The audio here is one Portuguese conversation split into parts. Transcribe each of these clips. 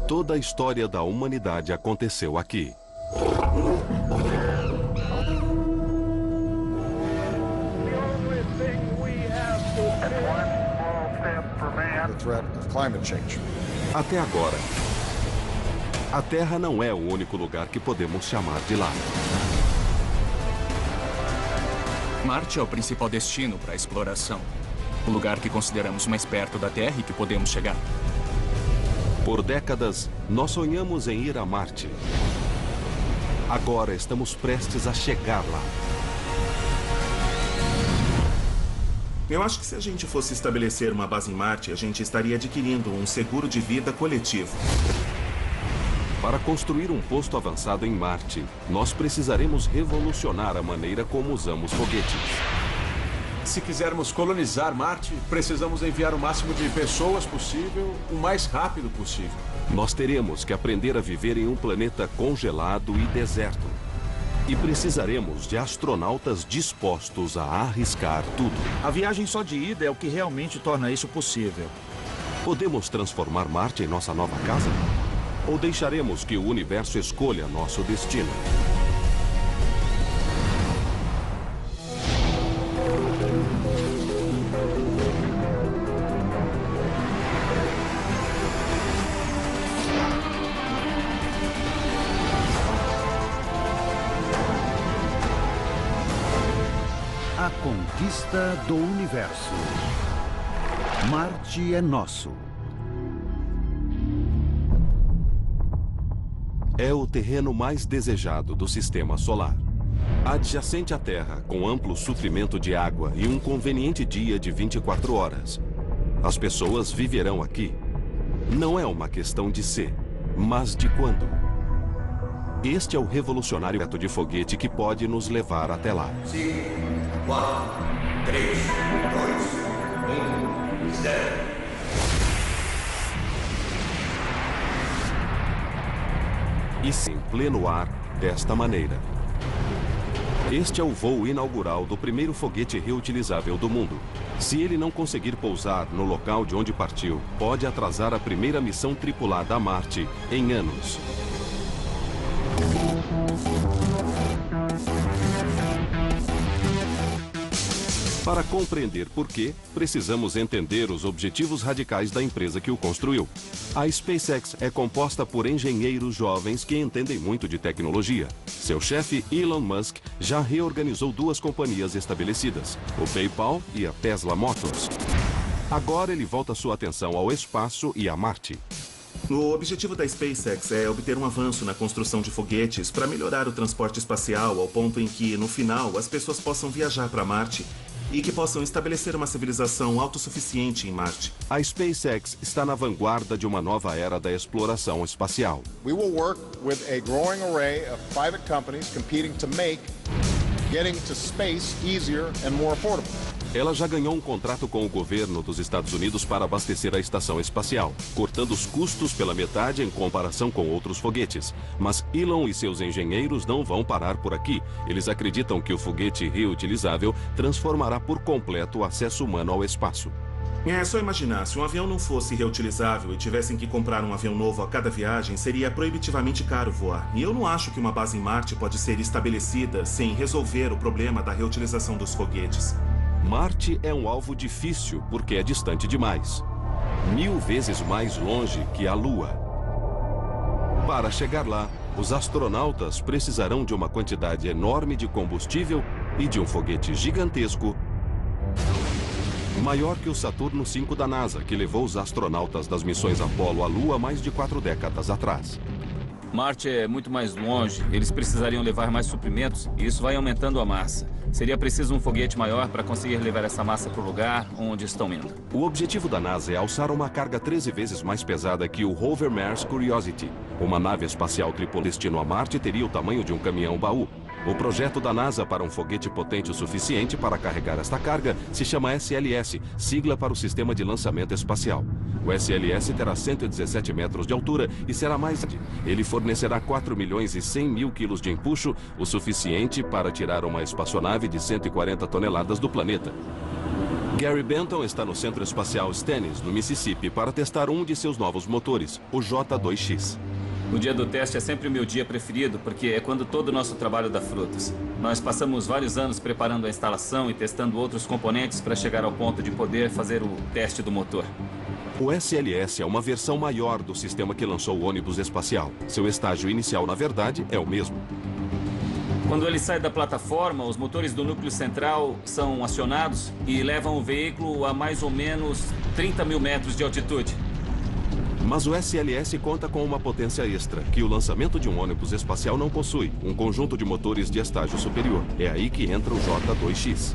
Toda a história da humanidade aconteceu aqui. Até agora, a Terra não é o único lugar que podemos chamar de lar. Marte é o principal destino para a exploração. O lugar que consideramos mais perto da Terra e que podemos chegar. Por décadas, nós sonhamos em ir a Marte. Agora estamos prestes a chegar lá. Eu acho que se a gente fosse estabelecer uma base em Marte, a gente estaria adquirindo um seguro de vida coletivo. Para construir um posto avançado em Marte, nós precisaremos revolucionar a maneira como usamos foguetes. Se quisermos colonizar Marte, precisamos enviar o máximo de pessoas possível, o mais rápido possível. Nós teremos que aprender a viver em um planeta congelado e deserto. E precisaremos de astronautas dispostos a arriscar tudo. A viagem só de ida é o que realmente torna isso possível. Podemos transformar Marte em nossa nova casa? Ou deixaremos que o universo escolha nosso destino? A conquista do universo. Marte é nosso. É o terreno mais desejado do sistema solar. Adjacente à Terra, com amplo suprimento de água e um conveniente dia de 24 horas. As pessoas viverão aqui. Não é uma questão de se, mas de quando. Este é o revolucionário método de foguete que pode nos levar até lá. 5, 4, 3, 2, 1, 0. E em pleno ar, desta maneira. Este é o voo inaugural do primeiro foguete reutilizável do mundo. Se ele não conseguir pousar no local de onde partiu, pode atrasar a primeira missão tripulada a Marte em anos. Para compreender por quê, precisamos entender os objetivos radicais da empresa que o construiu. A SpaceX é composta por engenheiros jovens que entendem muito de tecnologia. Seu chefe, Elon Musk, já reorganizou duas companhias estabelecidas, o PayPal e a Tesla Motors. Agora ele volta sua atenção ao espaço e a Marte. O objetivo da SpaceX é obter um avanço na construção de foguetes para melhorar o transporte espacial ao ponto em que, no final, as pessoas possam viajar para Marte e que possam estabelecer uma civilização autossuficiente em Marte. A SpaceX está na vanguarda de uma nova era da exploração espacial. We will work with a growing array of private companies competing to make getting to space easier and more affordable. Ela já ganhou um contrato com o governo dos Estados Unidos para abastecer a estação espacial, cortando os custos pela metade em comparação com outros foguetes. Mas Elon e seus engenheiros não vão parar por aqui. Eles acreditam que o foguete reutilizável transformará por completo o acesso humano ao espaço. É só imaginar, se um avião não fosse reutilizável e tivessem que comprar um avião novo a cada viagem, seria proibitivamente caro voar. E eu não acho que uma base em Marte pode ser estabelecida sem resolver o problema da reutilização dos foguetes. Marte é um alvo difícil porque é distante demais. 1000 vezes mais longe que a Lua. Para chegar lá, os astronautas precisarão de uma quantidade enorme de combustível e de um foguete gigantesco, maior que o Saturno V da NASA, que levou os astronautas das missões Apollo à Lua mais de 4 décadas atrás. Marte é muito mais longe, eles precisariam levar mais suprimentos e isso vai aumentando a massa. Seria preciso um foguete maior para conseguir levar essa massa para o lugar onde estão indo. O objetivo da NASA é alçar uma carga 13 vezes mais pesada que o Rover Mars Curiosity. Uma nave espacial tripulada destino a Marte teria o tamanho de um caminhão-baú. O projeto da NASA para um foguete potente o suficiente para carregar esta carga se chama SLS, sigla para o Sistema de Lançamento Espacial. O SLS terá 117 metros de altura e será mais... Ele fornecerá 4 milhões e 100 mil quilos de empuxo, o suficiente para tirar uma espaçonave de 140 toneladas do planeta. Gary Benton está no Centro Espacial Stennis, no Mississippi, para testar um de seus novos motores, o J-2X. O dia do teste é sempre o meu dia preferido, porque é quando todo o nosso trabalho dá frutos. Nós passamos vários anos preparando a instalação e testando outros componentes para chegar ao ponto de poder fazer o teste do motor. O SLS é uma versão maior do sistema que lançou o ônibus espacial. Seu estágio inicial, na verdade, é o mesmo. Quando ele sai da plataforma, os motores do núcleo central são acionados e levam o veículo a mais ou menos 30 mil metros de altitude. Mas o SLS conta com uma potência extra, que o lançamento de um ônibus espacial não possui, um conjunto de motores de estágio superior. É aí que entra o J-2X.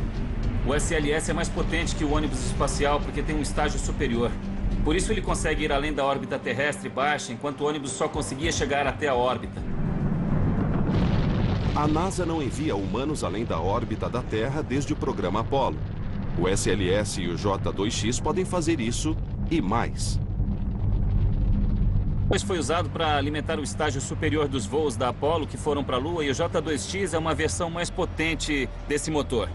O SLS é mais potente que o ônibus espacial porque tem um estágio superior. Por isso ele consegue ir além da órbita terrestre baixa, enquanto o ônibus só conseguia chegar até a órbita. A NASA não envia humanos além da órbita da Terra desde o programa Apollo. O SLS e o J-2X podem fazer isso e mais. Depois foi usado para alimentar o estágio superior dos voos da Apollo que foram para a Lua, e o J-2X é uma versão mais potente desse motor.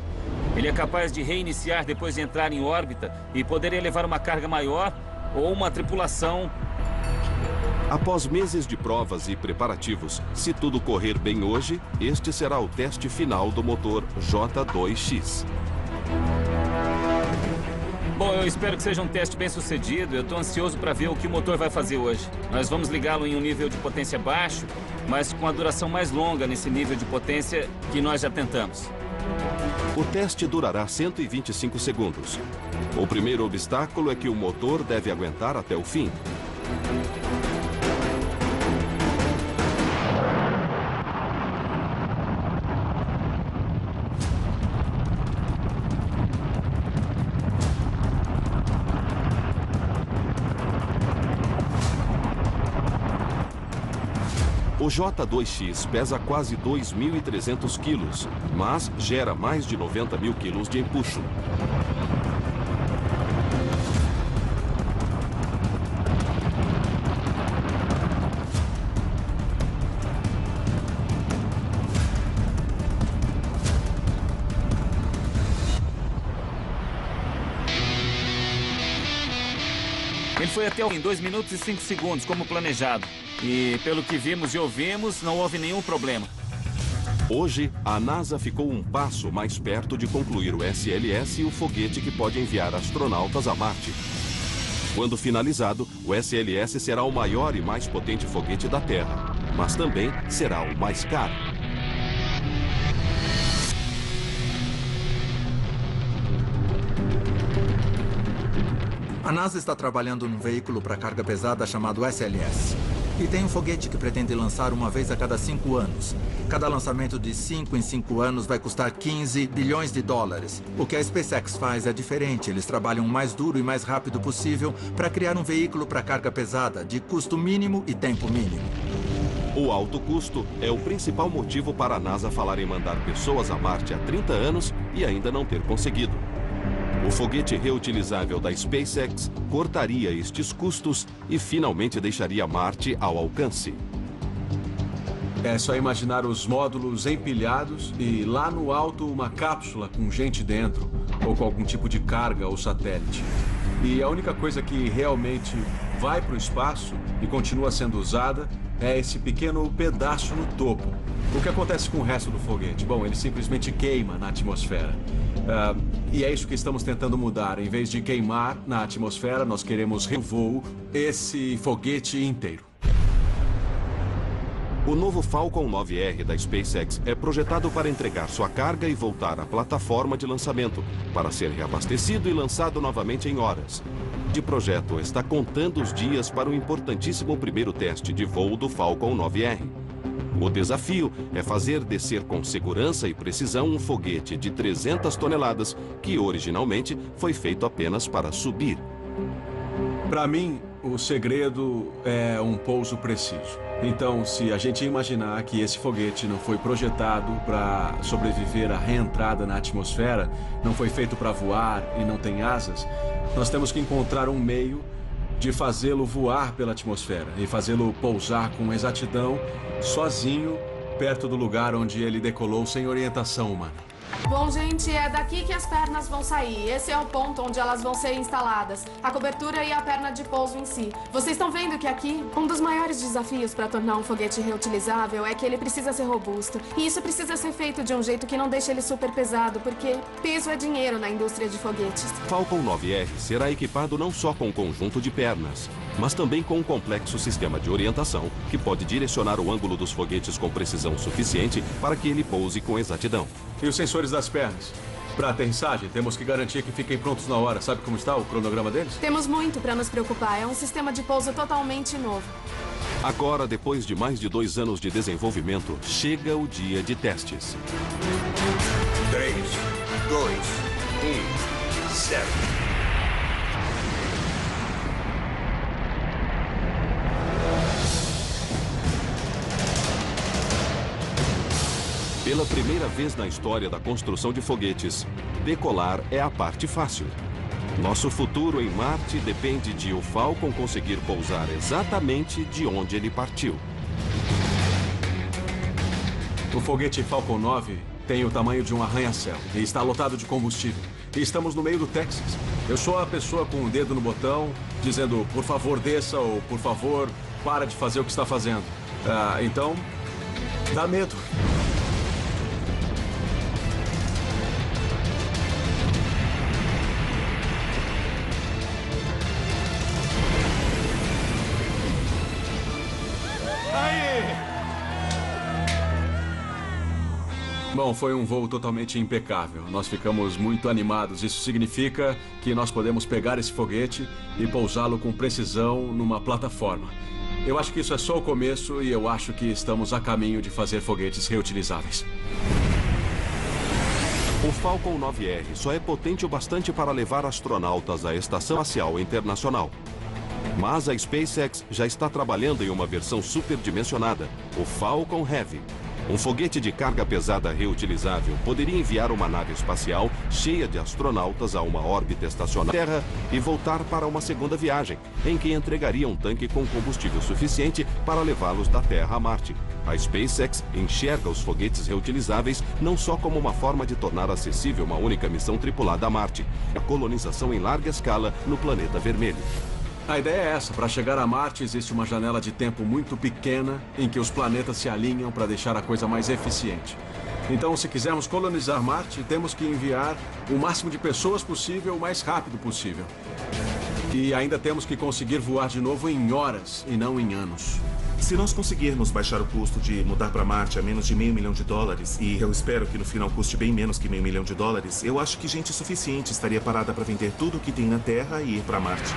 Ele é capaz de reiniciar depois de entrar em órbita e poderia levar uma carga maior ou uma tripulação. Após meses de provas e preparativos, se tudo correr bem hoje, este será o teste final do motor J-2X. Bom, eu espero que seja um teste bem sucedido. Eu estou ansioso para ver o que o motor vai fazer hoje. Nós vamos ligá-lo em um nível de potência baixo, mas com a duração mais longa nesse nível de potência que nós já tentamos. O teste durará 125 segundos. O primeiro obstáculo é que o motor deve aguentar até o fim. O J-2X pesa quase 2.300 quilos, mas gera mais de 90 mil quilos de empuxo. Ele foi até em 2 minutos e 5 segundos, como planejado. E pelo que vimos e ouvimos, não houve nenhum problema. Hoje, a NASA ficou um passo mais perto de concluir o SLS e o foguete que pode enviar astronautas a Marte. Quando finalizado, o SLS será o maior e mais potente foguete da Terra, mas também será o mais caro. A NASA está trabalhando num veículo para carga pesada chamado SLS. E tem um foguete que pretende lançar uma vez a cada 5 anos. Cada lançamento de 5 em 5 anos vai custar 15 bilhões de dólares. O que a SpaceX faz é diferente. Eles trabalham o mais duro e mais rápido possível para criar um veículo para carga pesada, de custo mínimo e tempo mínimo. O alto custo é o principal motivo para a NASA falar em mandar pessoas a Marte há 30 anos e ainda não ter conseguido. O foguete reutilizável da SpaceX cortaria estes custos e finalmente deixaria Marte ao alcance. É só imaginar os módulos empilhados e lá no alto uma cápsula com gente dentro, ou com algum tipo de carga ou satélite. E a única coisa que realmente vai para o espaço e continua sendo usada é esse pequeno pedaço no topo. O que acontece com o resto do foguete? Bom, ele simplesmente queima na atmosfera. E é isso que estamos tentando mudar. Em vez de queimar na atmosfera, nós queremos revoar esse foguete inteiro. O novo Falcon 9R da SpaceX é projetado para entregar sua carga e voltar à plataforma de lançamento, para ser reabastecido e lançado novamente em horas. O projeto está contando os dias para o importantíssimo primeiro teste de voo do Falcon 9R. O desafio é fazer descer com segurança e precisão um foguete de 300 toneladas, que originalmente foi feito apenas para subir. Para mim, o segredo é um pouso preciso. Então, se a gente imaginar que esse foguete não foi projetado para sobreviver à reentrada na atmosfera, não foi feito para voar e não tem asas, nós temos que encontrar um meio de fazê-lo voar pela atmosfera e fazê-lo pousar com exatidão, sozinho, perto do lugar onde ele decolou sem orientação humana. Bom, gente, é daqui que as pernas vão sair. Esse é o ponto onde elas vão ser instaladas. A cobertura e a perna de pouso em si. Vocês estão vendo que aqui, um dos maiores desafios para tornar um foguete reutilizável é que ele precisa ser robusto. E isso precisa ser feito de um jeito que não deixe ele super pesado, porque peso é dinheiro na indústria de foguetes. Falcon 9R será equipado não só com um conjunto de pernas, mas também com um complexo sistema de orientação que pode direcionar o ângulo dos foguetes com precisão suficiente para que ele pouse com exatidão. E os sensores das pernas? Para aterrissagem, temos que garantir que fiquem prontos na hora. Sabe como está o cronograma deles? Temos muito para nos preocupar. É um sistema de pouso totalmente novo. Agora, depois de mais de 2 anos de desenvolvimento, chega o dia de testes. 3, 2, 1, 0. Pela primeira vez na história da construção de foguetes, decolar é a parte fácil. Nosso futuro em Marte depende de o Falcon conseguir pousar exatamente de onde ele partiu. O foguete Falcon 9 tem o tamanho de um arranha-céu e está lotado de combustível. E estamos no meio do Texas. Eu sou a pessoa com o dedo no botão, dizendo, por favor, desça, ou por favor, para de fazer o que está fazendo. Então, dá medo. Bom, foi um voo totalmente impecável. Nós ficamos muito animados. Isso significa que nós podemos pegar esse foguete e pousá-lo com precisão numa plataforma. Eu acho que isso é só o começo e eu acho que estamos a caminho de fazer foguetes reutilizáveis. O Falcon 9R só é potente o bastante para levar astronautas à Estação Espacial Internacional. Mas a SpaceX já está trabalhando em uma versão superdimensionada, o Falcon Heavy. Um foguete de carga pesada reutilizável poderia enviar uma nave espacial cheia de astronautas a uma órbita estacionária na Terra e voltar para uma segunda viagem, em que entregaria um tanque com combustível suficiente para levá-los da Terra a Marte. A SpaceX enxerga os foguetes reutilizáveis não só como uma forma de tornar acessível uma única missão tripulada a Marte, a colonização em larga escala no planeta vermelho. A ideia é essa. Para chegar a Marte, existe uma janela de tempo muito pequena em que os planetas se alinham para deixar a coisa mais eficiente. Então, se quisermos colonizar Marte, temos que enviar o máximo de pessoas possível o mais rápido possível. E ainda temos que conseguir voar de novo em horas e não em anos. Se nós conseguirmos baixar o custo de mudar para Marte a menos de $500 milhão, e eu espero que no final custe bem menos que $500 milhão, eu acho que gente suficiente estaria parada para vender tudo o que tem na Terra e ir para Marte.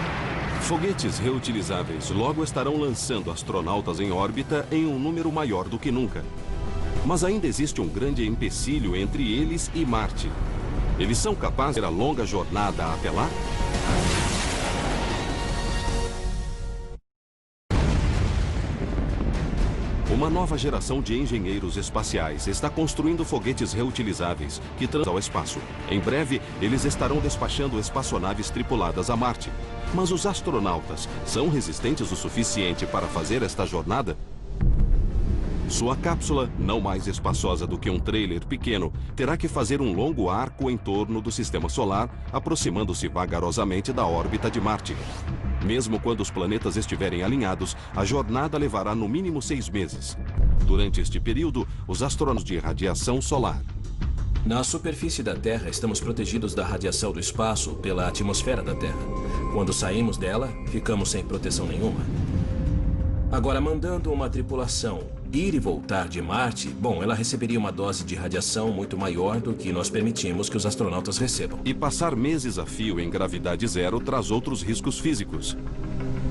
Foguetes reutilizáveis logo estarão lançando astronautas em órbita em um número maior do que nunca. Mas ainda existe um grande empecilho entre eles e Marte. Eles são capazes de fazer a longa jornada até lá? Uma nova geração de engenheiros espaciais está construindo foguetes reutilizáveis que transam ao espaço. Em breve, eles estarão despachando espaçonaves tripuladas a Marte. Mas os astronautas são resistentes o suficiente para fazer esta jornada? Sua cápsula, não mais espaçosa do que um trailer pequeno, terá que fazer um longo arco em torno do sistema solar, aproximando-se vagarosamente da órbita de Marte. Mesmo quando os planetas estiverem alinhados, a jornada levará no mínimo 6 meses. Durante este período, os astronautas de radiação solar. Na superfície da Terra, estamos protegidos da radiação do espaço pela atmosfera da Terra. Quando saímos dela, ficamos sem proteção nenhuma. Agora, mandando uma tripulação ir e voltar de Marte, bom, ela receberia uma dose de radiação muito maior do que nós permitimos que os astronautas recebam. E passar meses a fio em gravidade zero traz outros riscos físicos.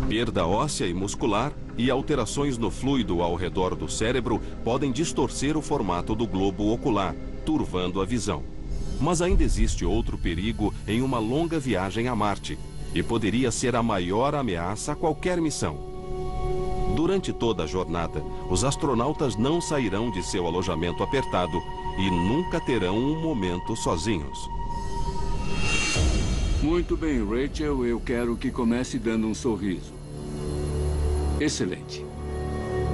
Perda óssea e muscular e alterações no fluido ao redor do cérebro podem distorcer o formato do globo ocular, turvando a visão. Mas ainda existe outro perigo em uma longa viagem a Marte, e poderia ser a maior ameaça a qualquer missão. Durante toda a jornada, os astronautas não sairão de seu alojamento apertado e nunca terão um momento sozinhos. Muito bem, Rachel, eu quero que comece dando um sorriso. Excelente.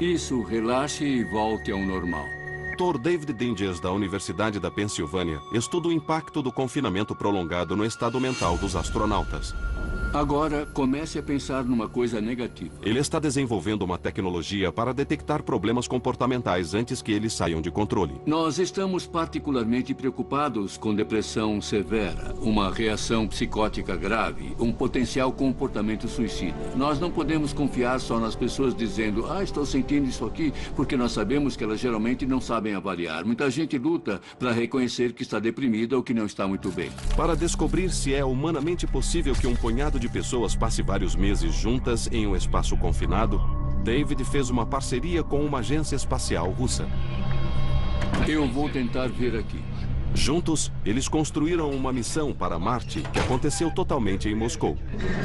Isso, relaxe e volte ao normal. Dr. David Dinges, da Universidade da Pensilvânia, estuda o impacto do confinamento prolongado no estado mental dos astronautas. Agora, comece a pensar numa coisa negativa. Ele está desenvolvendo uma tecnologia para detectar problemas comportamentais antes que eles saiam de controle. Nós estamos particularmente preocupados com depressão severa, uma reação psicótica grave, um potencial comportamento suicida. Nós não podemos confiar só nas pessoas dizendo, estou sentindo isso aqui, porque nós sabemos que elas geralmente não sabem avaliar. Muita gente luta para reconhecer que está deprimida ou que não está muito bem. Para descobrir se é humanamente possível que um punhado de pessoas passe vários meses juntas em um espaço confinado, David fez uma parceria com uma agência espacial russa. Eu vou tentar ver aqui. Juntos, eles construíram uma missão para Marte que aconteceu totalmente em Moscou.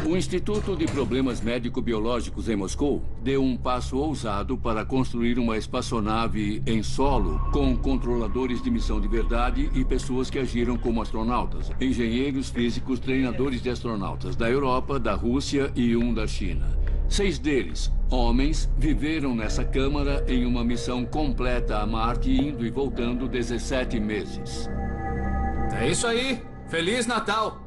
O Instituto de Problemas Médico-Biológicos em Moscou deu um passo ousado para construir uma espaçonave em solo com controladores de missão de verdade e pessoas que agiram como astronautas, engenheiros físicos, treinadores de astronautas da Europa, da Rússia e um da China. 6 deles, homens, viveram nessa câmara em uma missão completa a Marte, indo e voltando 17 meses. É isso aí. Feliz Natal.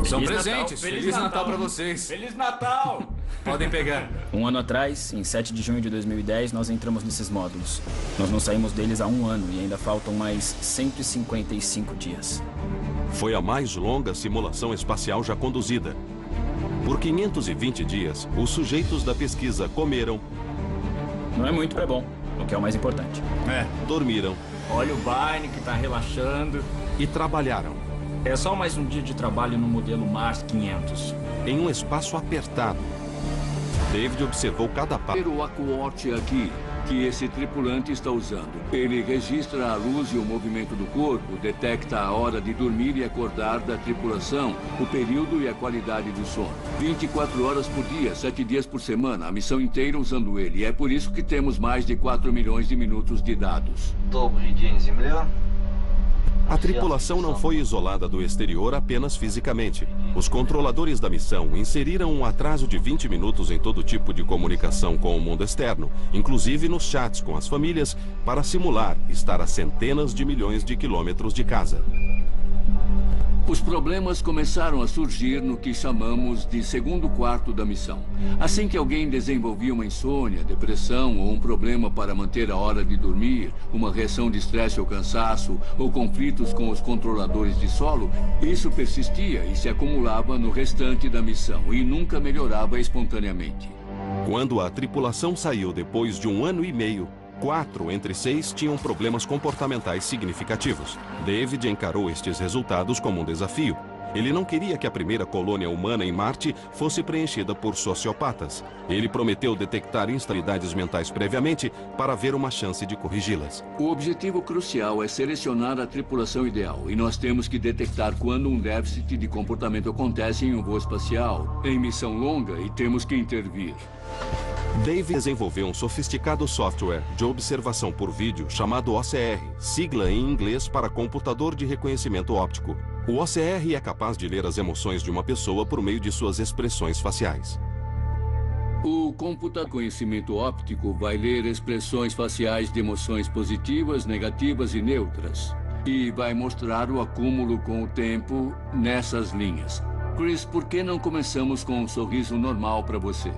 São Feliz presentes. Natal. Feliz Natal para vocês. Feliz Natal! Podem pegar. Um ano atrás, em 7 de junho de 2010, nós entramos nesses módulos. Nós não saímos deles há 1 ano e ainda faltam mais 155 dias. Foi a mais longa simulação espacial já conduzida. Por 520 dias, os sujeitos da pesquisa comeram... Não é muito, é bom, o que é o mais importante. Dormiram... Olha o Barney que tá relaxando. E trabalharam. É só mais um dia de trabalho no modelo Mars 500. Em um espaço apertado. David observou cada passo. O Aquawatch aqui, que esse tripulante está usando. Ele registra a luz e o movimento do corpo, detecta a hora de dormir e acordar da tripulação, o período e a qualidade do sono. 24 horas por dia, 7 dias por semana, a missão inteira usando ele. E é por isso que temos mais de 4 milhões de minutos de dados. Добрый день, Земля. A tripulação não foi isolada do exterior apenas fisicamente. Os controladores da missão inseriram um atraso de 20 minutos em todo tipo de comunicação com o mundo externo, inclusive nos chats com as famílias, para simular estar a centenas de milhões de quilômetros de casa. Os problemas começaram a surgir no que chamamos de segundo quarto da missão. Assim que alguém desenvolvia uma insônia, depressão ou um problema para manter a hora de dormir, uma reação de estresse ou cansaço, ou conflitos com os controladores de solo, isso persistia e se acumulava no restante da missão e nunca melhorava espontaneamente. Quando a tripulação saiu depois de 1 ano e meio, 4 entre 6 tinham problemas comportamentais significativos. David encarou estes resultados como um desafio. Ele não queria que a primeira colônia humana em Marte fosse preenchida por sociopatas. Ele prometeu detectar instabilidades mentais previamente para ver uma chance de corrigi-las. O objetivo crucial é selecionar a tripulação ideal, e nós temos que detectar quando um déficit de comportamento acontece em um voo espacial, em missão longa, e temos que intervir. David desenvolveu um sofisticado software de observação por vídeo chamado OCR, sigla em inglês para Computador de Reconhecimento Óptico. O OCR é capaz de ler as emoções de uma pessoa por meio de suas expressões faciais. O computador de reconhecimento óptico vai ler expressões faciais de emoções positivas, negativas e neutras. E vai mostrar o acúmulo com o tempo nessas linhas. Chris, por que não começamos com um sorriso normal para você?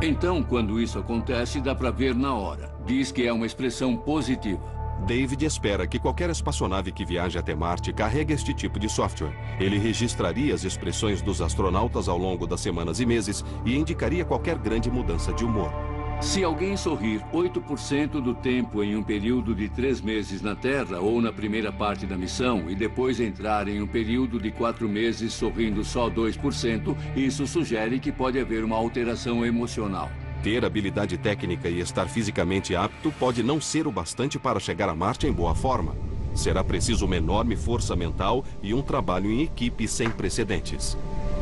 Então, quando isso acontece, dá para ver na hora. Diz que é uma expressão positiva. David espera que qualquer espaçonave que viaje até Marte carregue este tipo de software. Ele registraria as expressões dos astronautas ao longo das semanas e meses e indicaria qualquer grande mudança de humor. Se alguém sorrir 8% do tempo em um período de 3 meses na Terra ou na primeira parte da missão e depois entrar em um período de 4 meses sorrindo só 2%, isso sugere que pode haver uma alteração emocional. Ter habilidade técnica e estar fisicamente apto pode não ser o bastante para chegar a Marte em boa forma. Será preciso uma enorme força mental e um trabalho em equipe sem precedentes.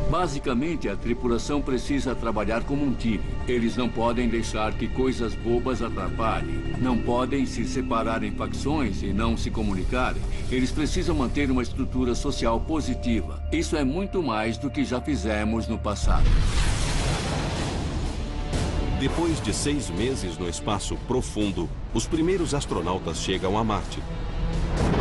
Basicamente, a tripulação precisa trabalhar como um time. Eles não podem deixar que coisas bobas atrapalhem. Não podem se separar em facções e não se comunicarem. Eles precisam manter uma estrutura social positiva. Isso é muito mais do que já fizemos no passado. Depois de 6 meses no espaço profundo, os primeiros astronautas chegam a Marte.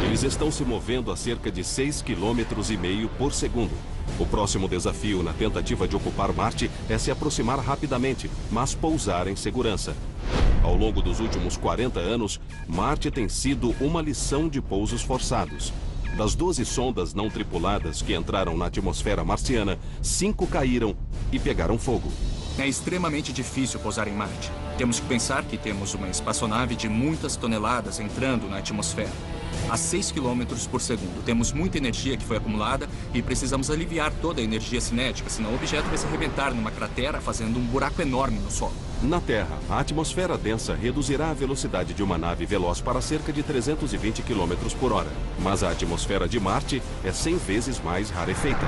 Eles estão se movendo a cerca de 6,5 km por segundo. O próximo desafio na tentativa de ocupar Marte é se aproximar rapidamente, mas pousar em segurança. Ao longo dos últimos 40 anos, Marte tem sido uma lição de pousos forçados. Das 12 sondas não tripuladas que entraram na atmosfera marciana, 5 caíram e pegaram fogo. É extremamente difícil pousar em Marte. Temos que pensar que temos uma espaçonave de muitas toneladas entrando na atmosfera. A 6 km por segundo. Temos muita energia que foi acumulada e precisamos aliviar toda a energia cinética, senão o objeto vai se arrebentar numa cratera, fazendo um buraco enorme no solo. Na Terra, a atmosfera densa reduzirá a velocidade de uma nave veloz para cerca de 320 km por hora. Mas a atmosfera de Marte é 100 vezes mais rarefeita.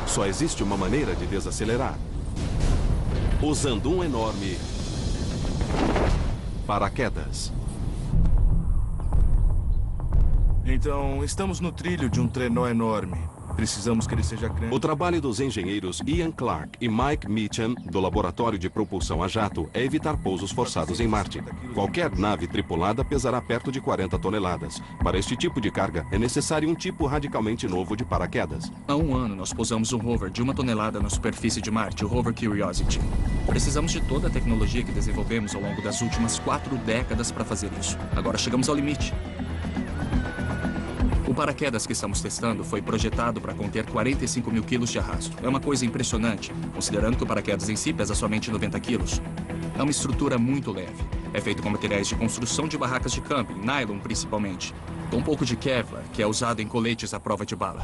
Só existe uma maneira de desacelerar: usando um enorme paraquedas. Então, estamos no trilho de um trenó enorme. Precisamos que ele seja grande. O trabalho dos engenheiros Ian Clark e Mike Meacham, do Laboratório de Propulsão a Jato, é evitar pousos forçados em Marte. Qualquer nave tripulada pesará perto de 40 toneladas. Para este tipo de carga, é necessário um tipo radicalmente novo de paraquedas. Há um ano, nós pousamos um rover de 1 tonelada na superfície de Marte, o rover Curiosity. Precisamos de toda a tecnologia que desenvolvemos ao longo das últimas 4 décadas para fazer isso. Agora chegamos ao limite. O paraquedas que estamos testando foi projetado para conter 45 mil quilos de arrasto. É uma coisa impressionante, considerando que o paraquedas em si pesa somente 90 quilos. É uma estrutura muito leve. É feito com materiais de construção de barracas de camping, nylon principalmente, com um pouco de Kevlar, que é usado em coletes à prova de bala.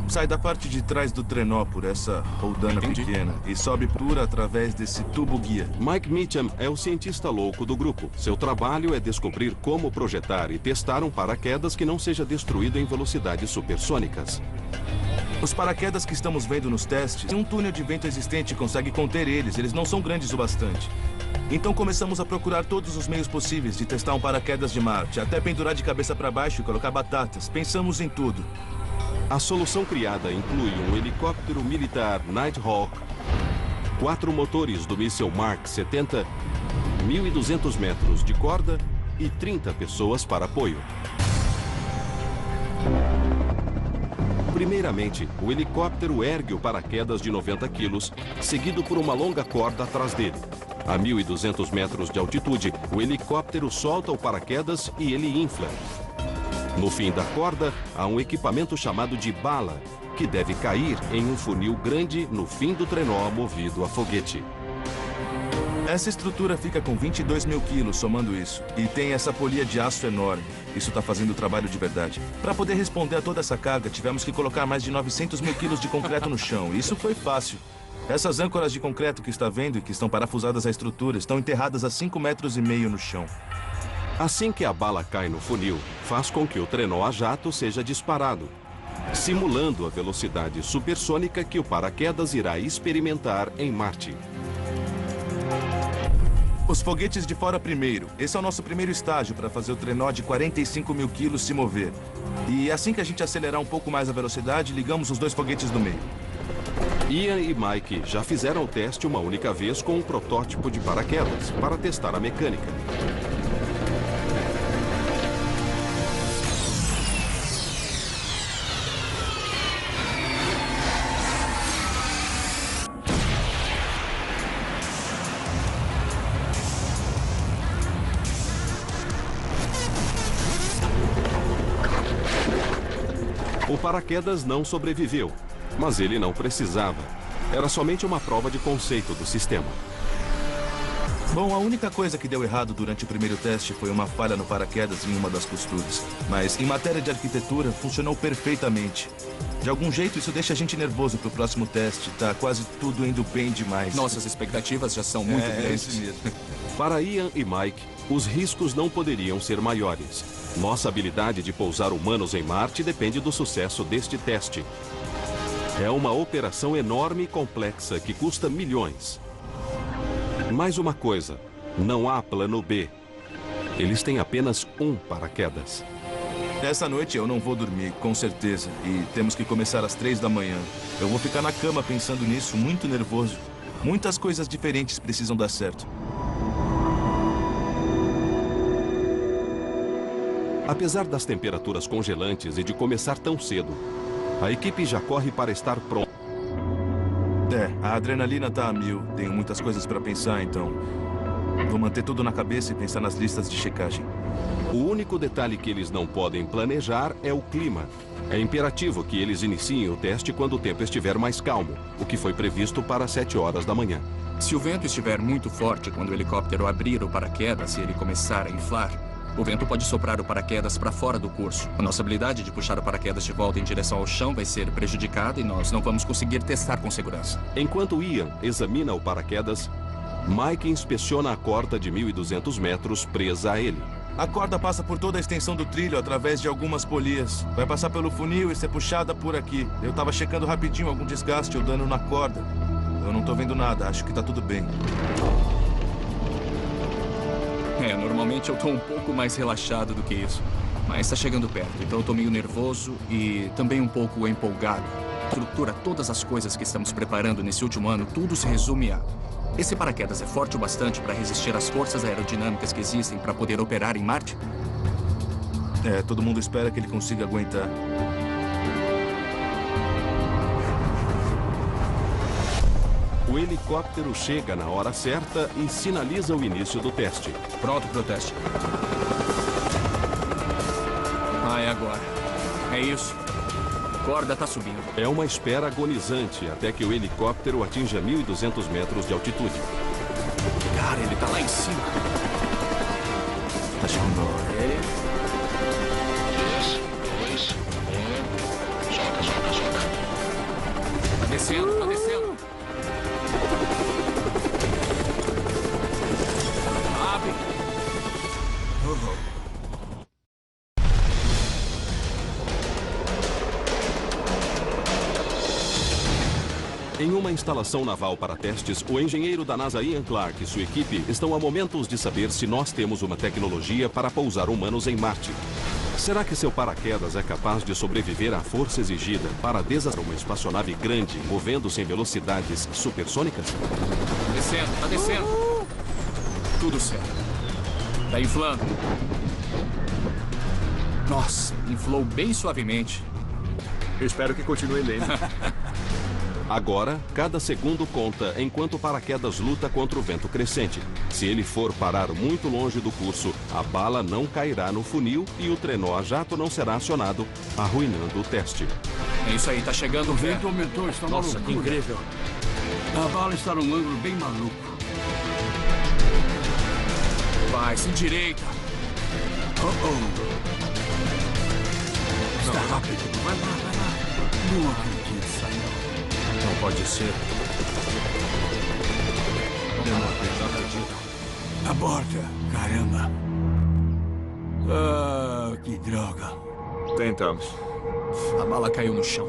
Sai da parte de trás do trenó por essa roldana pequena e sobe pura através desse tubo guia. Mike Meacham é o cientista louco do grupo. Seu trabalho é descobrir como projetar e testar um paraquedas que não seja destruído em velocidades supersônicas. Os paraquedas que estamos vendo nos testes, um túnel de vento existente consegue conter eles. Eles não são grandes o bastante. Então começamos a procurar todos os meios possíveis de testar um paraquedas de Marte, até pendurar de cabeça para baixo e colocar batatas. Pensamos em tudo. A solução criada inclui um helicóptero militar Nighthawk, 4 motores do míssil Mark 70, 1.200 metros de corda e 30 pessoas para apoio. Primeiramente, o helicóptero ergue o paraquedas de 90 quilos, seguido por uma longa corda atrás dele. A 1.200 metros de altitude, o helicóptero solta o paraquedas e ele infla. No fim da corda, há um equipamento chamado de bala, que deve cair em um funil grande no fim do trenó movido a foguete. Essa estrutura fica com 22 mil quilos somando isso. E tem essa polia de aço enorme. Isso está fazendo o trabalho de verdade. Para poder responder a toda essa carga, tivemos que colocar mais de 900 mil quilos de concreto no chão. Isso foi fácil. Essas âncoras de concreto que está vendo e que estão parafusadas à estrutura estão enterradas a 5,5 metros no chão. Assim que a bala cai no funil, faz com que o trenó a jato seja disparado, simulando a velocidade supersônica que o paraquedas irá experimentar em Marte. Os foguetes de fora primeiro. Esse é o nosso primeiro estágio para fazer o trenó de 45 mil quilos se mover. E assim que a gente acelerar um pouco mais a velocidade, ligamos os 2 foguetes do meio. Ian e Mike já fizeram o teste uma única vez com um protótipo de paraquedas para testar a mecânica. O paraquedas não sobreviveu, mas ele não precisava. Era somente uma prova de conceito do sistema. Bom, a única coisa que deu errado durante o primeiro teste foi uma falha no paraquedas em uma das costuras. Mas, em matéria de arquitetura, funcionou perfeitamente. De algum jeito, isso deixa a gente nervoso pro próximo teste. Tá quase tudo indo bem demais. Nossas expectativas já são muito grandes. É isso mesmo. Para Ian e Mike, os riscos não poderiam ser maiores. Nossa habilidade de pousar humanos em Marte depende do sucesso deste teste. É uma operação enorme e complexa que custa milhões. Mais uma coisa, não há plano B. Eles têm apenas um paraquedas. Essa noite eu não vou dormir, com certeza. E temos que começar às 3 da manhã. Eu vou ficar na cama pensando nisso, muito nervoso. Muitas coisas diferentes precisam dar certo. Apesar das temperaturas congelantes e de começar tão cedo, a equipe já corre para estar pronta. A adrenalina tá a 1000. Tenho muitas coisas para pensar, então vou manter tudo na cabeça e pensar nas listas de checagem. O único detalhe que eles não podem planejar é o clima. É imperativo que eles iniciem o teste quando o tempo estiver mais calmo, o que foi previsto para 7 horas da manhã. Se o vento estiver muito forte quando o helicóptero abrir o paraquedas e ele começar a inflar, o vento pode soprar o paraquedas para fora do curso. A nossa habilidade de puxar o paraquedas de volta em direção ao chão vai ser prejudicada e nós não vamos conseguir testar com segurança. Enquanto Ian examina o paraquedas, Mike inspeciona a corda de 1.200 metros presa a ele. A corda passa por toda a extensão do trilho através de algumas polias. Vai passar pelo funil e ser puxada por aqui. Eu tava checando rapidinho algum desgaste ou dano na corda. Eu não tô vendo nada, acho que tá tudo bem. Normalmente eu tô um pouco mais relaxado do que isso. Mas tá chegando perto, então eu tô meio nervoso e também um pouco empolgado. Estrutura, todas as coisas que estamos preparando nesse último ano, tudo se resume a... Esse paraquedas é forte o bastante para resistir às forças aerodinâmicas que existem para poder operar em Marte? Todo mundo espera que ele consiga aguentar. O helicóptero chega na hora certa e sinaliza o início do teste. Pronto pro teste. É agora. É isso. A corda tá subindo. É uma espera agonizante até que o helicóptero atinja 1.200 metros de altitude. Cara, ele tá lá em cima. Tá chegando a hora. Ele... 3, 2, 1... Solta. Tá descendo, tá descendo. Abre. Em uma instalação naval para testes, o engenheiro da NASA Ian Clark e sua equipe estão a momentos de saber se nós temos uma tecnologia para pousar humanos em Marte. Será que seu paraquedas é capaz de sobreviver à força exigida para desarmar uma espaçonave grande, movendo-se em velocidades supersônicas? Tá descendo. Tudo certo. Tá inflando. Nossa, inflou bem suavemente. Eu espero que continue lento. Agora, cada segundo conta enquanto o paraquedas luta contra o vento crescente. Se ele for parar muito longe do curso, a bala não cairá no funil e o trenó a jato não será acionado, arruinando o teste. É isso aí, tá chegando o vento aumentou, está uma Nossa, que incrível. A bala está num ângulo bem maluco. Vai, se endireita. Está rápido. Vai lá. Não acredito, Samuel. Não pode ser. Não acredito. Aborta, caramba. Que droga. Tentamos. A bala caiu no chão.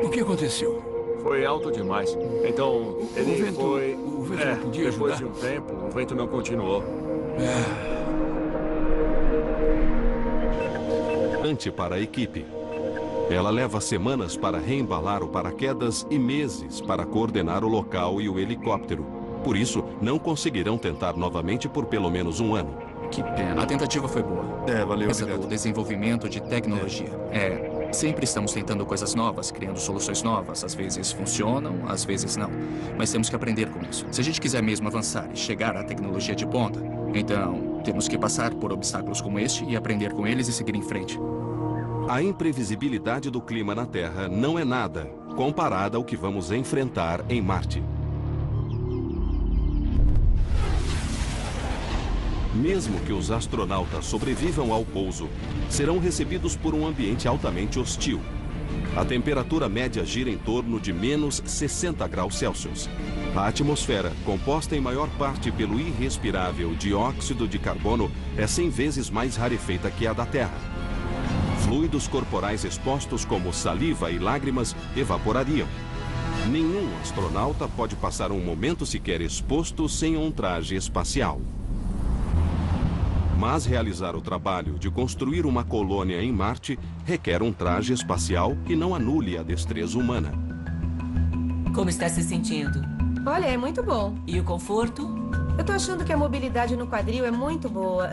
O que aconteceu? Foi alto demais. Então, ele vento, foi... O vento não podia depois ajudar? de um tempo, o vento não continuou. Para a equipe. Ela leva semanas para reembalar o paraquedas e meses para coordenar o local e o helicóptero. Por isso, não conseguirão tentar novamente por pelo menos um ano. Que pena. A tentativa foi boa. Valeu. Essa do desenvolvimento de tecnologia. Sempre estamos tentando coisas novas, criando soluções novas. Às vezes funcionam, às vezes não. Mas temos que aprender com isso. Se a gente quiser mesmo avançar e chegar à tecnologia de ponta, então temos que passar por obstáculos como este e aprender com eles e seguir em frente. A imprevisibilidade do clima na Terra não é nada comparada ao que vamos enfrentar em Marte. Mesmo que os astronautas sobrevivam ao pouso, serão recebidos por um ambiente altamente hostil. A temperatura média gira em torno de menos 60 graus Celsius. A atmosfera, composta em maior parte pelo irrespirável dióxido de carbono, é 100 vezes mais rarefeita que a da Terra. Fluidos corporais expostos como saliva e lágrimas evaporariam. Nenhum astronauta pode passar um momento sequer exposto sem um traje espacial. Mas realizar o trabalho de construir uma colônia em Marte requer um traje espacial que não anule a destreza humana. Como está se sentindo? Olha, é muito bom. E o conforto? Eu tô achando que a mobilidade no quadril é muito boa.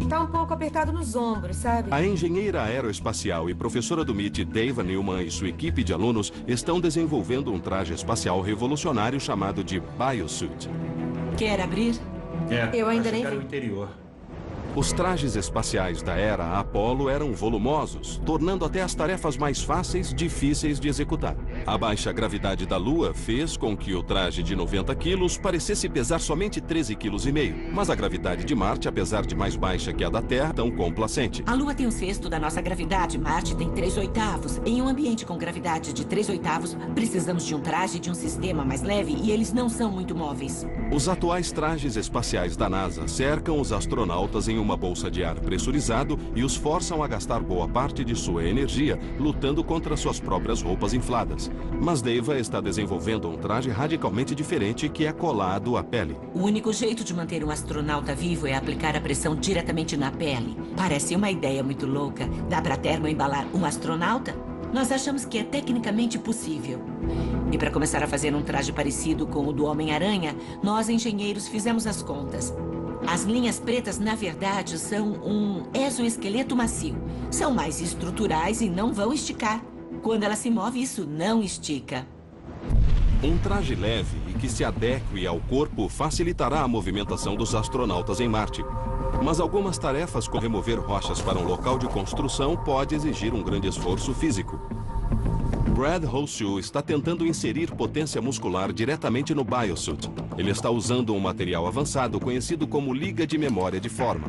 Tá um pouco apertado nos ombros, sabe? A engenheira aeroespacial e professora do MIT, Dava Newman, e sua equipe de alunos estão desenvolvendo um traje espacial revolucionário chamado de Biosuit. Quer abrir? Eu ainda nem vi. O interior. Os trajes espaciais da era Apollo eram volumosos, tornando até as tarefas mais fáceis difíceis de executar. A baixa gravidade da Lua fez com que o traje de 90 quilos parecesse pesar somente 13,5 kg. Mas a gravidade de Marte, apesar de mais baixa que a da Terra, é tão complacente. A Lua tem 1/6 da nossa gravidade, Marte tem 3/8. Em um ambiente com gravidade de 3/8, precisamos de um traje de um sistema mais leve e eles não são muito móveis. Os atuais trajes espaciais da NASA cercam os astronautas em uma bolsa de ar pressurizado e os forçam a gastar boa parte de sua energia lutando contra suas próprias roupas infladas. Mas Dava está desenvolvendo um traje radicalmente diferente que é colado à pele. O único jeito de manter um astronauta vivo é aplicar a pressão diretamente na pele. Parece uma ideia muito louca. Dá para termoembalar um astronauta? Nós achamos que é tecnicamente possível. E para começar a fazer um traje parecido com o do Homem-Aranha, nós engenheiros fizemos as contas. As linhas pretas, na verdade, são um exoesqueleto macio. São mais estruturais e não vão esticar. Quando ela se move, isso não estica. Um traje leve e que se adeque ao corpo facilitará a movimentação dos astronautas em Marte. Mas algumas tarefas, como remover rochas para um local de construção, pode exigir um grande esforço físico. Brad Horseshoe está tentando inserir potência muscular diretamente no Biosuit. Ele está usando um material avançado conhecido como liga de memória de forma.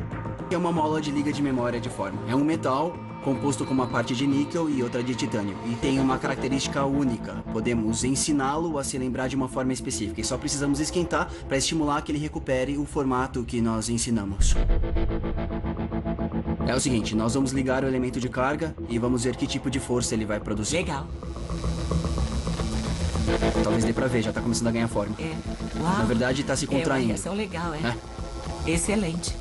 É uma mola de liga de memória de forma. É um metal composto com uma parte de níquel e outra de titânio. E tem uma característica única. Podemos ensiná-lo a se lembrar de uma forma específica. E só precisamos esquentar para estimular que ele recupere o formato que nós ensinamos. É o seguinte, nós vamos ligar o elemento de carga e vamos ver que tipo de força ele vai produzir. Legal. Talvez dê pra ver, já tá começando a ganhar forma. Uau. Na verdade, tá se contraindo. É uma reação legal, Excelente.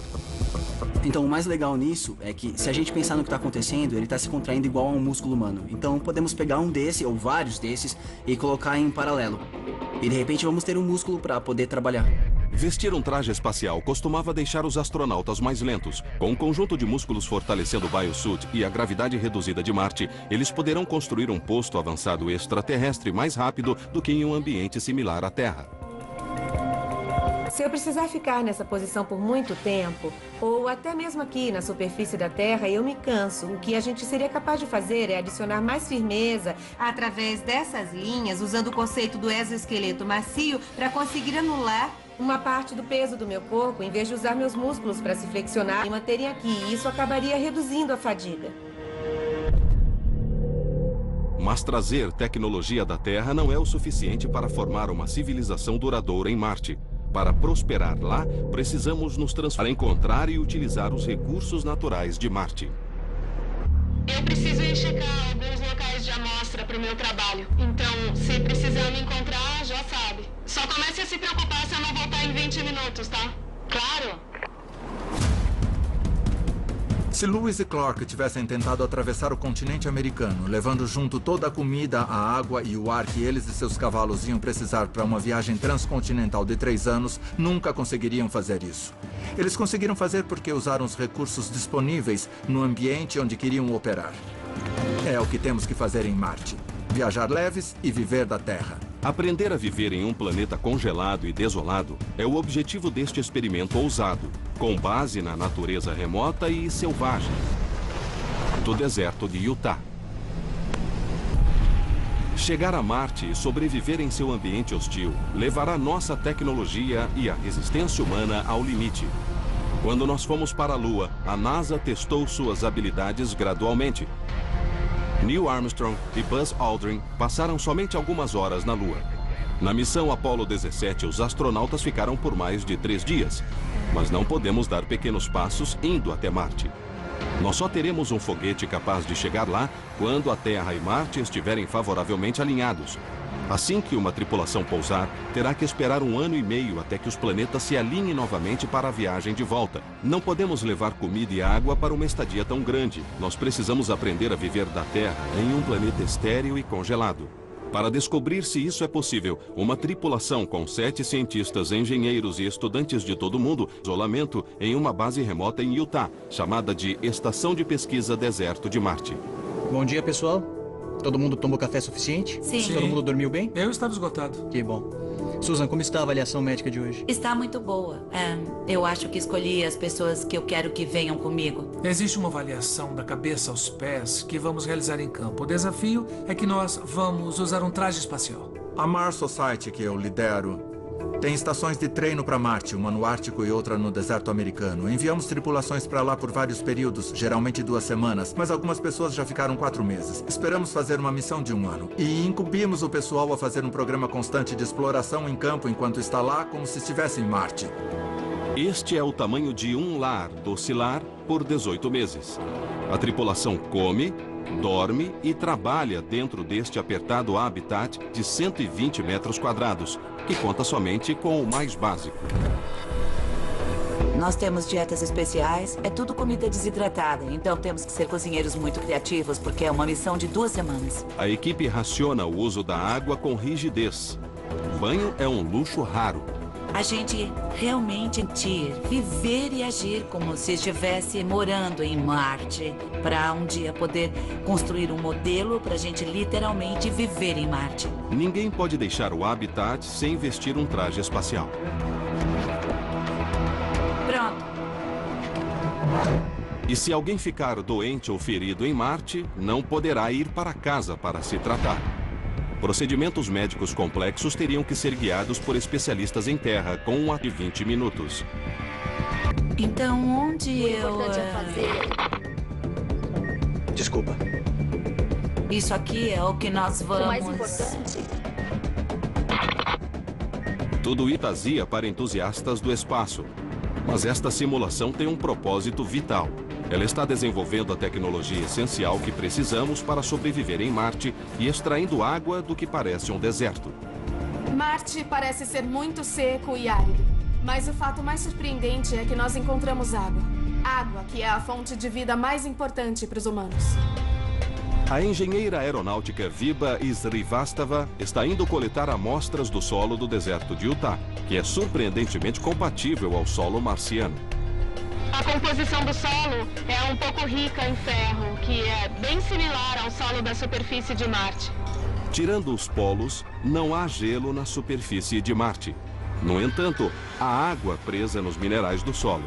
Então, o mais legal nisso é que, se a gente pensar no que tá acontecendo, ele tá se contraindo igual a um músculo humano. Então, podemos pegar um desse, ou vários desses, e colocar em paralelo. E, de repente, vamos ter um músculo pra poder trabalhar. Vestir um traje espacial costumava deixar os astronautas mais lentos. Com um conjunto de músculos fortalecendo o Biosuit e a gravidade reduzida de Marte, eles poderão construir um posto avançado extraterrestre mais rápido do que em um ambiente similar à Terra. Se eu precisar ficar nessa posição por muito tempo, ou até mesmo aqui na superfície da Terra, eu me canso. O que a gente seria capaz de fazer é adicionar mais firmeza através dessas linhas, usando o conceito do exoesqueleto macio para conseguir anular uma parte do peso do meu corpo, em vez de usar meus músculos para se flexionar e manterem aqui. E isso acabaria reduzindo a fadiga. Mas trazer tecnologia da Terra não é o suficiente para formar uma civilização duradoura em Marte. Para prosperar lá, precisamos nos transformar para encontrar e utilizar os recursos naturais de Marte. Eu preciso ir checar alguns locais de amostra para o meu trabalho. Então, se precisar me encontrar, já sabe. Só comece a se preocupar se eu não voltar em 20 minutos, tá? Claro? Se Lewis e Clark tivessem tentado atravessar o continente americano, levando junto toda a comida, a água e o ar que eles e seus cavalos iam precisar para uma viagem transcontinental de 3 anos, nunca conseguiriam fazer isso. Eles conseguiram fazer porque usaram os recursos disponíveis no ambiente onde queriam operar. É o que temos que fazer em Marte. Viajar leves e viver da Terra. Aprender a viver em um planeta congelado e desolado é o objetivo deste experimento ousado, com base na natureza remota e selvagem do deserto de Utah. Chegar a Marte e sobreviver em seu ambiente hostil levará nossa tecnologia e a resistência humana ao limite. Quando nós fomos para a Lua, a NASA testou suas habilidades gradualmente. Neil Armstrong e Buzz Aldrin passaram somente algumas horas na Lua. Na missão Apollo 17, os astronautas ficaram por mais de 3 dias. Mas não podemos dar pequenos passos indo até Marte. Nós só teremos um foguete capaz de chegar lá quando a Terra e Marte estiverem favoravelmente alinhados. Assim que uma tripulação pousar, terá que esperar 1 ano e meio até que os planetas se alinhem novamente para a viagem de volta. Não podemos levar comida e água para uma estadia tão grande. Nós precisamos aprender a viver da Terra em um planeta estéril e congelado. Para descobrir se isso é possível, uma tripulação com 7 cientistas, engenheiros e estudantes de todo o mundo, isolamento em uma base remota em Utah, chamada de Estação de Pesquisa Deserto de Marte. Bom dia, pessoal. Todo mundo tomou café suficiente? Sim. Todo mundo dormiu bem? Eu estava esgotado. Que bom. Susan, como está a avaliação médica de hoje? Está muito boa. Eu acho que escolhi as pessoas que eu quero que venham comigo. Existe uma avaliação da cabeça aos pés que vamos realizar em campo. O desafio é que nós vamos usar um traje espacial. A Mars Society, que eu lidero, tem estações de treino para Marte, uma no Ártico e outra no deserto americano. Enviamos tripulações para lá por vários períodos, geralmente 2 semanas, mas algumas pessoas já ficaram 4 meses. Esperamos fazer uma missão de 1 ano. E incumbimos o pessoal a fazer um programa constante de exploração em campo enquanto está lá, como se estivesse em Marte. Este é o tamanho de um lar docilar por 18 meses. A tripulação come, dorme e trabalha dentro deste apertado habitat de 120 metros quadrados, que conta somente com o mais básico. Nós temos dietas especiais, é tudo comida desidratada, então temos que ser cozinheiros muito criativos, porque é uma missão de 2 semanas. A equipe raciona o uso da água com rigidez. O banho é um luxo raro. A gente realmente sentir, viver e agir como se estivesse morando em Marte, para um dia poder construir um modelo para a gente literalmente viver em Marte. Ninguém pode deixar o habitat sem vestir um traje espacial. Pronto. E se alguém ficar doente ou ferido em Marte, não poderá ir para casa para se tratar. Procedimentos médicos complexos teriam que ser guiados por especialistas em terra, com um ato de 20 minutos. Então, onde eu... Desculpa. Isso aqui é o que nós vamos... O mais importante. Tudo Itazia para entusiastas do espaço. Mas esta simulação tem um propósito vital. Ela está desenvolvendo a tecnologia essencial que precisamos para sobreviver em Marte e extraindo água do que parece um deserto. Marte parece ser muito seco e árido. Mas o fato mais surpreendente é que nós encontramos água. Água, que é a fonte de vida mais importante para os humanos. A engenheira aeronáutica Viba Srivastava está indo coletar amostras do solo do deserto de Utah, que é surpreendentemente compatível ao solo marciano. A composição do solo é um pouco rica em ferro, que é bem similar ao solo da superfície de Marte. Tirando os polos, não há gelo na superfície de Marte. No entanto, há água presa nos minerais do solo.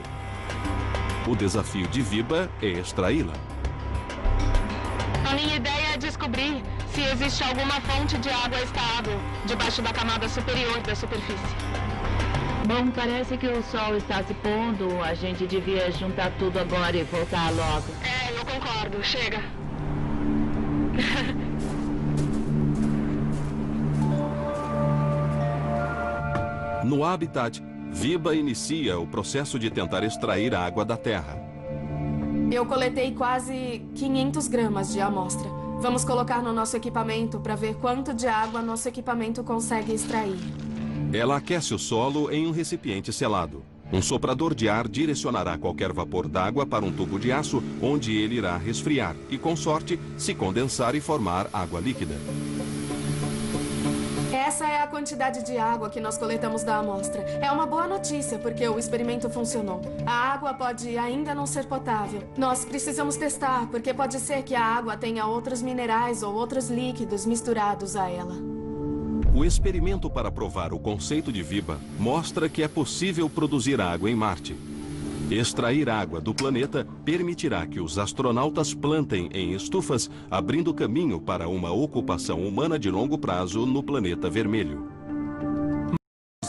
O desafio de Viba é extraí-la. A minha ideia é descobrir se existe alguma fonte de água estável debaixo da camada superior da superfície. Bom, parece que o sol está se pondo. A gente devia juntar tudo agora e voltar logo. É, eu concordo. Chega. No habitat, Viba inicia o processo de tentar extrair a água da terra. Eu coletei quase 500 gramas de amostra. Vamos colocar no nosso equipamento para ver quanto de água nosso equipamento consegue extrair. Ela aquece o solo em um recipiente selado. Um soprador de ar direcionará qualquer vapor d'água para um tubo de aço, onde ele irá resfriar e, com sorte, se condensar e formar água líquida. Essa é a quantidade de água que nós coletamos da amostra. É uma boa notícia, porque o experimento funcionou. A água pode ainda não ser potável. Nós precisamos testar, porque pode ser que a água tenha outros minerais ou outros líquidos misturados a ela. O experimento para provar o conceito de Viba mostra que é possível produzir água em Marte. Extrair água do planeta permitirá que os astronautas plantem em estufas, abrindo caminho para uma ocupação humana de longo prazo no planeta vermelho.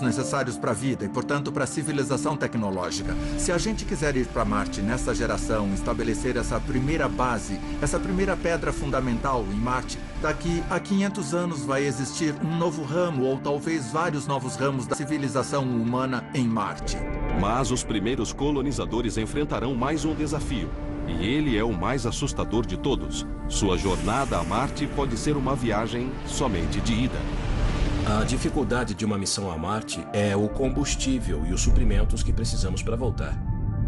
Necessários para a vida e, portanto, para a civilização tecnológica. Se a gente quiser ir para Marte nessa geração, estabelecer essa primeira base, essa primeira pedra fundamental em Marte, daqui a 500 anos vai existir um novo ramo ou talvez vários novos ramos da civilização humana em Marte. Mas os primeiros colonizadores enfrentarão mais um desafio. E ele é o mais assustador de todos. Sua jornada a Marte pode ser uma viagem somente de ida. A dificuldade de uma missão a Marte é o combustível e os suprimentos que precisamos para voltar.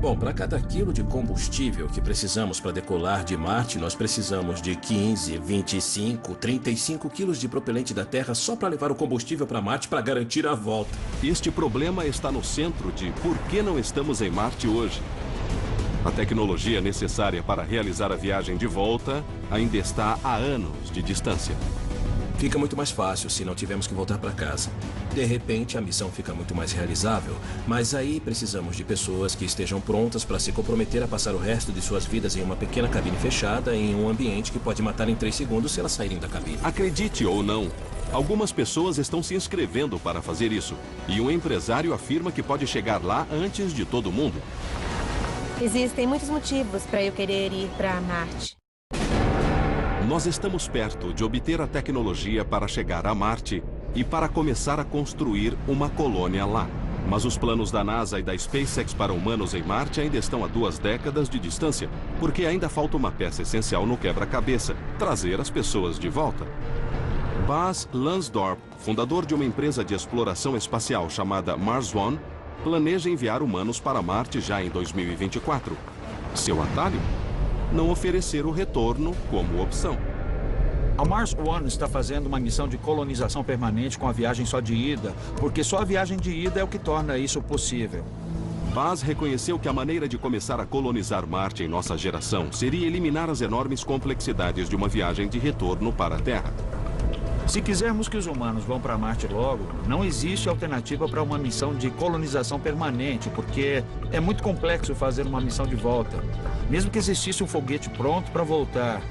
Bom, para cada quilo de combustível que precisamos para decolar de Marte, nós precisamos de 15, 25, 35 quilos de propelente da Terra só para levar o combustível para Marte para garantir a volta. Este problema está no centro de por que não estamos em Marte hoje. A tecnologia necessária para realizar a viagem de volta ainda está a anos de distância. Fica muito mais fácil se não tivermos que voltar para casa. De repente, a missão fica muito mais realizável, mas aí precisamos de pessoas que estejam prontas para se comprometer a passar o resto de suas vidas em uma pequena cabine fechada, em um ambiente que pode matar em 3 segundos se elas saírem da cabine. Acredite ou não, algumas pessoas estão se inscrevendo para fazer isso. E um empresário afirma que pode chegar lá antes de todo mundo. Existem muitos motivos para eu querer ir para Marte. Nós estamos perto de obter a tecnologia para chegar a Marte e para começar a construir uma colônia lá. Mas os planos da NASA e da SpaceX para humanos em Marte ainda estão a 2 décadas de distância, porque ainda falta uma peça essencial no quebra-cabeça: trazer as pessoas de volta. Bas Lansdorp, fundador de uma empresa de exploração espacial chamada Mars One, planeja enviar humanos para Marte já em 2024. Seu atalho? Não oferecer o retorno como opção. A Mars One está fazendo uma missão de colonização permanente com a viagem só de ida, porque só a viagem de ida é o que torna isso possível. Bas reconheceu que a maneira de começar a colonizar Marte em nossa geração seria eliminar as enormes complexidades de uma viagem de retorno para a Terra. Se quisermos que os humanos vão para Marte logo, não existe alternativa para uma missão de colonização permanente, porque é muito complexo fazer uma missão de volta. Mesmo que existisse um foguete pronto para voltar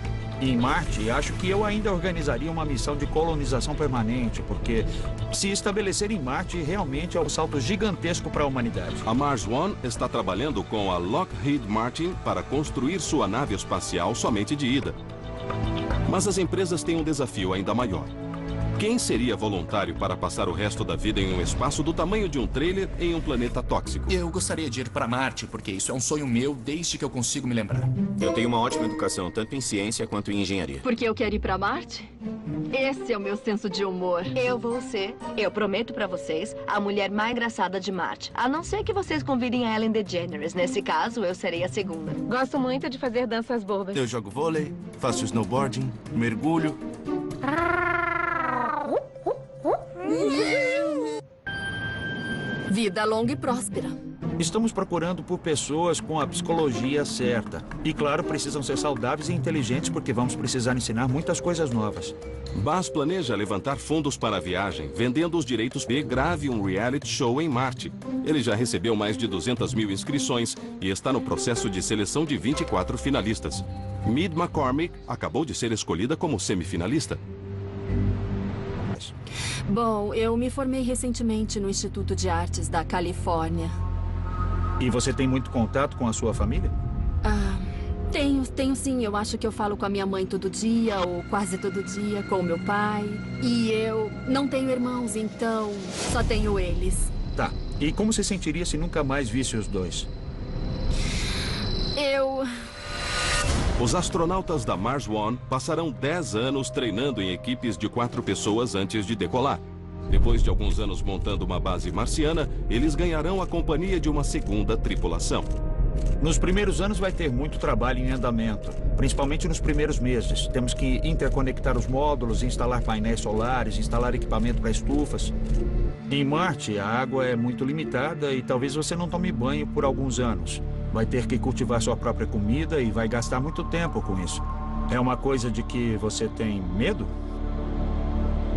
em Marte, acho que eu ainda organizaria uma missão de colonização permanente, porque se estabelecer em Marte realmente é um salto gigantesco para a humanidade. A Mars One está trabalhando com a Lockheed Martin para construir sua nave espacial somente de ida. Mas as empresas têm um desafio ainda maior. Quem seria voluntário para passar o resto da vida em um espaço do tamanho de um trailer em um planeta tóxico? Eu gostaria de ir para Marte, porque isso é um sonho meu desde que eu consigo me lembrar. Eu tenho uma ótima educação, tanto em ciência quanto em engenharia. Porque eu quero ir para Marte? Esse é o meu senso de humor. Eu vou ser, eu prometo para vocês, a mulher mais engraçada de Marte. A não ser que vocês convidem a Ellen DeGeneres. Nesse caso, eu serei a segunda. Gosto muito de fazer danças bobas. Eu jogo vôlei, faço snowboarding, mergulho. Vida longa e próspera. Estamos procurando por pessoas com a psicologia certa. E, claro, precisam ser saudáveis e inteligentes, porque vamos precisar ensinar muitas coisas novas. Bas planeja levantar fundos para a viagem, vendendo os direitos de grave um reality show em Marte. Ele já recebeu mais de 200 mil inscrições e está no processo de seleção de 24 finalistas. Mead McCormick acabou de ser escolhida como semifinalista. Bom, eu me formei recentemente no Instituto de Artes da Califórnia. E você tem muito contato com a sua família? Tenho sim. Eu acho que eu falo com a minha mãe todo dia, ou quase todo dia, com o meu pai. E eu não tenho irmãos, então só tenho eles. Tá. E como se sentiria se nunca mais visse os dois? Os astronautas da Mars One passarão 10 anos treinando em equipes de 4 pessoas antes de decolar. Depois de alguns anos montando uma base marciana, eles ganharão a companhia de uma segunda tripulação. Nos primeiros anos vai ter muito trabalho em andamento, principalmente nos primeiros meses. Temos que interconectar os módulos, instalar painéis solares, instalar equipamento para estufas. Em Marte, a água é muito limitada e talvez você não tome banho por alguns anos. Vai ter que cultivar sua própria comida e vai gastar muito tempo com isso. É uma coisa de que você tem medo?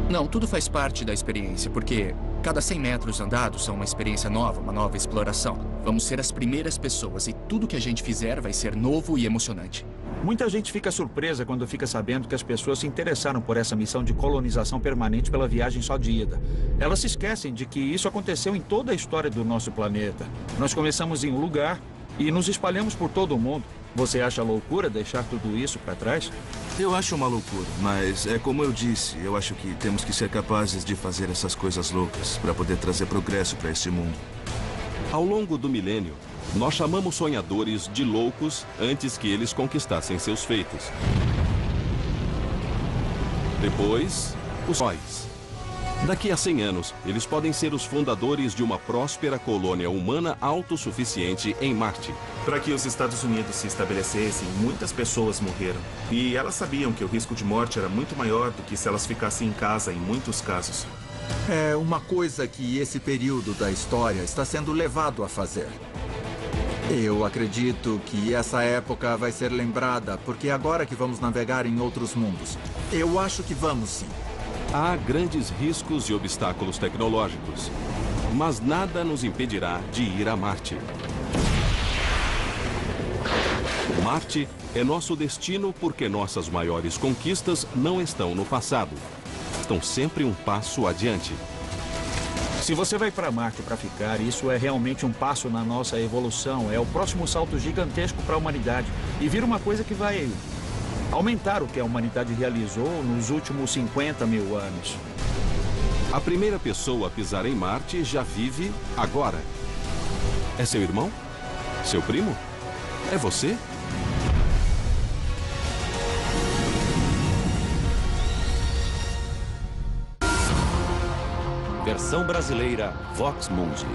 Não, tudo faz parte da experiência, porque cada 100 metros andados são uma experiência nova, uma nova exploração. Vamos ser as primeiras pessoas e tudo que a gente fizer vai ser novo e emocionante. Muita gente fica surpresa quando fica sabendo que as pessoas se interessaram por essa missão de colonização permanente pela viagem só de ida. Elas se esquecem de que isso aconteceu em toda a história do nosso planeta. Nós começamos em um lugar e nos espalhamos por todo o mundo. Você acha loucura deixar tudo isso para trás? Eu acho uma loucura, mas é como eu disse, eu acho que temos que ser capazes de fazer essas coisas loucas para poder trazer progresso para este mundo. Ao longo do milênio, nós chamamos sonhadores de loucos antes que eles conquistassem seus feitos. Depois, os heróis. Daqui a 100 anos, eles podem ser os fundadores de uma próspera colônia humana autossuficiente em Marte. Para que os Estados Unidos se estabelecessem, muitas pessoas morreram. E elas sabiam que o risco de morte era muito maior do que se elas ficassem em casa em muitos casos. É uma coisa que esse período da história está sendo levado a fazer. Eu acredito que essa época vai ser lembrada, porque é agora que vamos navegar em outros mundos. Eu acho que vamos, sim. Há grandes riscos e obstáculos tecnológicos, mas nada nos impedirá de ir a Marte. Marte é nosso destino porque nossas maiores conquistas não estão no passado. Estão sempre um passo adiante. Se você vai para Marte para ficar, isso é realmente um passo na nossa evolução. É o próximo salto gigantesco para a humanidade. E vira uma coisa que vai aumentar o que a humanidade realizou nos últimos 50 mil anos. A primeira pessoa a pisar em Marte já vive agora. É seu irmão? Seu primo? É você? Versão brasileira Vox Mundi.